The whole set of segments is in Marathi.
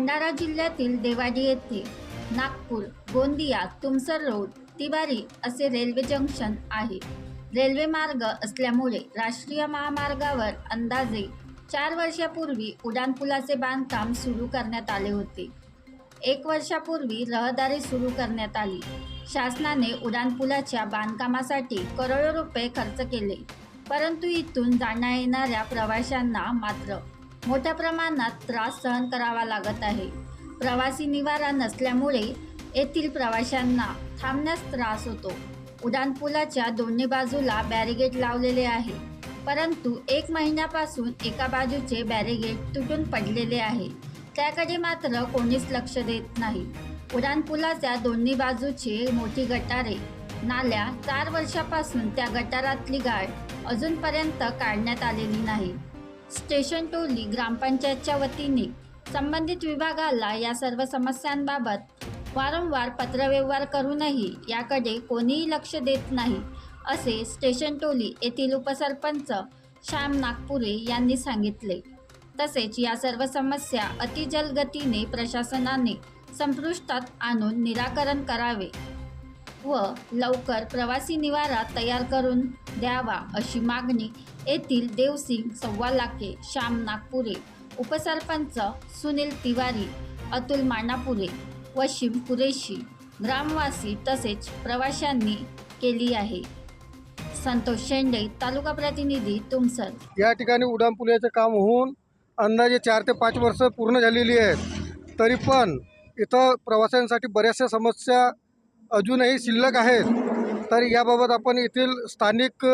भंडारा जिल्ह्यातील देवाडी येथे नागपूर, गोंदिया, तुमसर रोड, तिवारी असे रेल्वे जंक्शन आहे. रेल्वे मार्ग असल्यामुळे राष्ट्रीय महामार्गावर अंदाजे 4 वर्षापूर्वी उड्डाणपुलाचे बांधकाम सुरू करण्यात आले होते. 1 वर्षापूर्वी रहदारी सुरू करण्यात आली. शासनाने उड्डाणपुलाच्या बांधकामासाठी करोडो रुपये खर्च केले, परंतु इथून जाण्या येणाऱ्या प्रवाशांना मात्र मोठ्या प्रमाणात त्रास सहन करावा लागत आहे. प्रवासी निवारा नसल्यामुळे येथील प्रवाशांना थांबण्यास त्रास होतो. उड्डाणपुलाच्या दोन्ही बाजूला बॅरिगेड लावलेले आहे, परंतु 1 महिन्यापासून एका बाजूचे बॅरिगेड तुटून पडलेले आहे. त्याकडे मात्र कोणीच लक्ष देत नाही. उड्डाणपुलाच्या दोन्ही बाजूचे मोठी गटारे, नाल्या 4 वर्षापासून त्या गटारातली गाळ अजूनपर्यंत काढण्यात आलेली नाही. स्टेशन टोली ग्रामपंचायतच्या वतीने संबंधित विभागाला या सर्व समस्यांबाबत वारंवार पत्रव्यवहार करूनही याकडे कोणीही लक्ष देत नाही, असे स्टेशन टोली येथील उपसरपंच श्याम नागपुरे यांनी सांगितले. तसेच या सर्व समस्या अतिजलगतीने प्रशासनाने संपुष्टात आणून निराकरण करावे व लवकर प्रवासी निवारा तयार करून द्यावा, अशी मागणी येथील देवसिंग सव्वालाखे, श्याम नागपुरे, उपसरपंच सुनील तिवारी, अतुल मानापुरे, वशीम कुरेशी, ग्रामवासी तसेच प्रवाशांनी केली आहे. संतोष शेंडे, तालुका प्रतिनिधी, तुमसर. या ठिकाणी उड्डाणपुलाचे काम होऊन अंदाजे 4 ते 5 वर्ष पूर्ण झालेली आहेत. तरी पण इथं प्रवाशांसाठी बऱ्याचशा समस्या अजूनही शिल्लक आहेत. तर याबाबत आपण येथील स्थानिक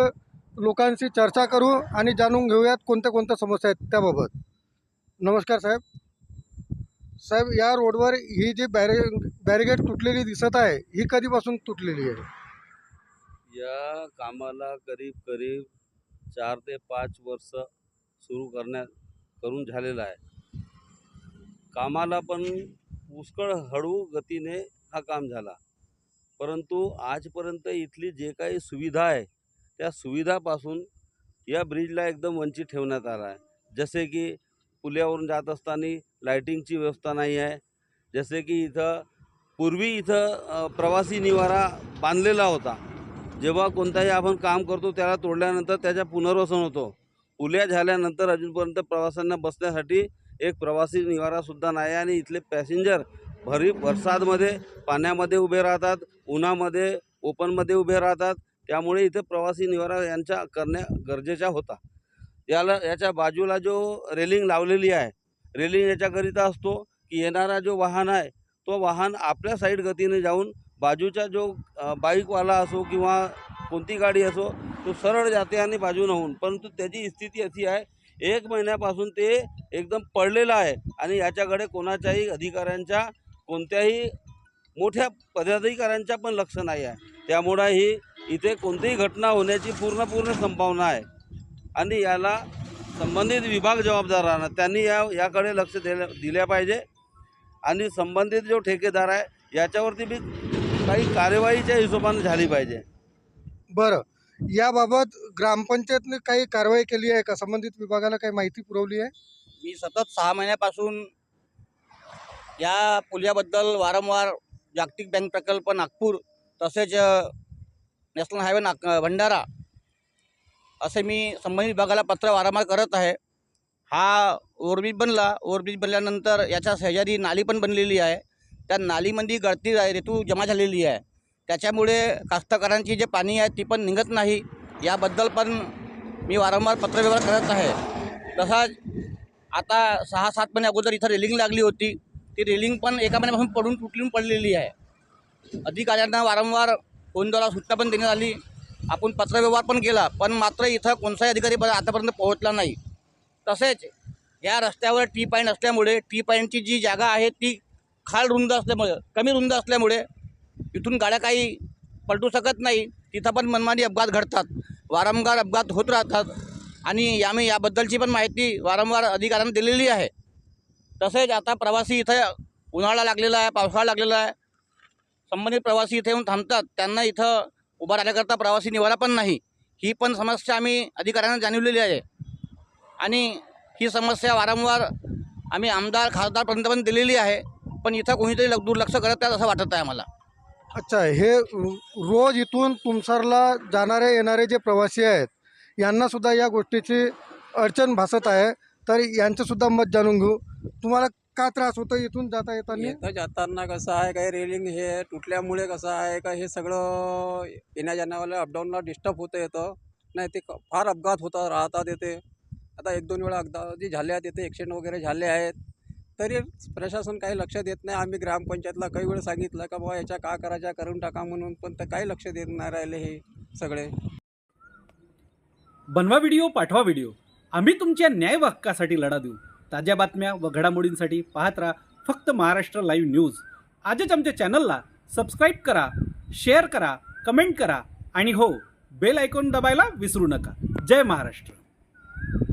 लोकांशी चर्चा करू आणि जाणून घेऊयात कोणत्या समस्या आहेत त्याबाबत. नमस्कार साहेब. साहेब, या रोडवर ही जी बॅरिगेड तुटलेली दिसत आहे, ही कधीपासून तुटलेली आहे? या कामाला करीब 4 ते 5 वर्ष सुरू करून झालेलं आहे. कामाला पण पुष्कळ हळू गतीने हा काम झाला, परंतु आजपर्यंत इथली जे काही सुविधा आहे त्या सुविधापासून या ब्रिजला एकदम वंचित ठेवण्यात आला आहे. जसे की पुलावरून जात असताना लाईटिंगची व्यवस्था नाही आहे. जसे की पूर्वी इथं प्रवासी निवारा बांधलेला होता. जेव्हा कोणताही आपण काम करतो त्याला तोडल्यानंतर त्याचा पुनर्वसन होतो. पुल्या झाल्यानंतर अजूनपर्यंत प्रवाशांना बसण्यासाठी एक प्रवासी निवारासुद्धा नाही आणि इथले पॅसेंजर बरसातमध्ये पाण्यामध्ये उभे राहतात, उन्हामध्ये ओपनमध्ये उभे राहतात. त्यामुळे इथे प्रवासी निवारा यांचा करणे गरजेचा होता. याच्या बाजूला जो रेलिंग लावलेली आहे, रेलिंग याच्याकरिता असतो की येणारा जो वाहन आहे तो वाहन आपल्या साईड गतीने जाऊन बाजूचा जो बाईकवाला असो किंवा कोणती गाडी असो तो सरळ जाते आणि बाजूने होऊन. परंतु त्याची स्थिती अशी आहे, 1 महिन्यापासून ते एकदम पडलेलं आहे आणि याच्याकडे कोणाच्याही अधिकाऱ्यांच्या, कोणत्याही मोठ्या पदाधिकाऱ्यांच्या पण लक्ष नाही आहे. त्यामुळे ही इथे कोणतीही घटना होण्याची पूर्ण संभावना आहे आणि याला संबंधित विभाग जबाबदार राहणार. त्यांनी याकडे लक्ष दिल्या पाहिजे आणि संबंधित जो ठेकेदार आहे याच्यावरती बी काही कार्यवाहीच्या हिशोबाने झाली पाहिजे. बरं, याबाबत ग्रामपंचायतने काही कारवाई केली आहे का? संबंधित विभागाला काही माहिती पुरवली आहे? मी सतत 6 महिन्यापासून या पुलाबद्दल वारंवार जागतिक बँक प्रकल्प नागपूर तसेच नॅशनल हायवे भंडारा असे मी संबंधित विभागाला पत्र वारंवार करत आहे. हा ओव्हरब्रिज बनल्यानंतर याच्या शेजारी नाली पण बनलेली आहे. त्या नालीमध्ये गळती रेतू जमा झालेली आहे. त्याच्यामुळे कास्तकारांची जे पाणी आहे ती पण निघत नाही. याबद्दल पण मी वारंवार पत्रव्यवहार करत आहे. तसाच आता 6-7 महिने अगोदर इथं रेलिंग लागली होती. ती रेलिंग पण एका महिन्यापासून तुटून पडलेली आहे. अधिकाऱ्यांना वारंवार फोनद्वारा सूचना पण देण्यात आली. आपण पत्रव्यवहार पण केला, पण मात्र इथं कोणताही अधिकारी आतापर्यंत पोहोचला नाही. तसेच या रस्त्यावर टी पॉईंट असल्यामुळे टी पॉईंटची जी जागा आहे ती कमी रुंद असल्यामुळे इथून गाड्या काही पलटू शकत नाही. तिथं पण मनमानी अपघात घडतात, वारंवार अपघात होत राहतात आणि आम्ही याबद्दलची पण माहिती वारंवार अधिकाऱ्यांना दिलेली आहे. तसेच आता प्रवासी इथं उन्हाळा लागलेला आहे, पावसाळा लागलेला आहे. संबंधित प्रवासी इथे येऊन थांबतात, त्यांना इथं उभा राहण्याकरता प्रवासी निवारा पण नाही. ही पण समस्या आम्ही अधिकाऱ्यांना जाणवलेली आहे आणि ही समस्या वारंवार आम्ही आमदार खासदारपर्यंत पण दिलेली आहे, पण इथं कोणीतरी दुर्लक्ष करत आहे असं वाटत आहे आम्हाला. अच्छा, हे रोज इथून तुमसरला जाणारे येणारे जे प्रवासी आहेत यांनासुद्धा या गोष्टीची अडचण भासत आहे. तर यांचंसुद्धा मत जाणून घेऊ. तुम्हाला का त्रास होतो इथून जाता येताना? इथं जाताना कसं आहे, काही रेलिंग हे तुटल्यामुळे कसं आहे का हे सगळं येण्या जाण्यावाल्या अपडाऊनला डिस्टर्ब होतं येतं. नाही ते फार अपघात होता राहतात येते. आता 1-2 वेळा अपघात झाले आहेत, येथे ॲक्सिडेंट वगैरे झाले आहेत. तरी प्रशासन काही लक्ष देत नाही. आम्ही ग्रामपंचायतला काही वेळ सांगितलं का बाबा याच्या का करायच्या करून टाका म्हणून, पण ते काही लक्ष देत नाही राहिले हे सगळे. बनवा व्हिडिओ, पाठवा व्हिडिओ. आम्ही तुमच्या न्याय व हक्कासाठी लढा देऊ. ताज्या बातम्या व घडामोडींसाठी पाहत राहा फक्त महाराष्ट्र लाईव्ह न्यूज. आजच आमच्या चॅनलला सबस्क्राईब करा, शेअर करा, कमेंट करा आणि हो, बेल आयकॉन दबायला विसरू नका. जय महाराष्ट्र.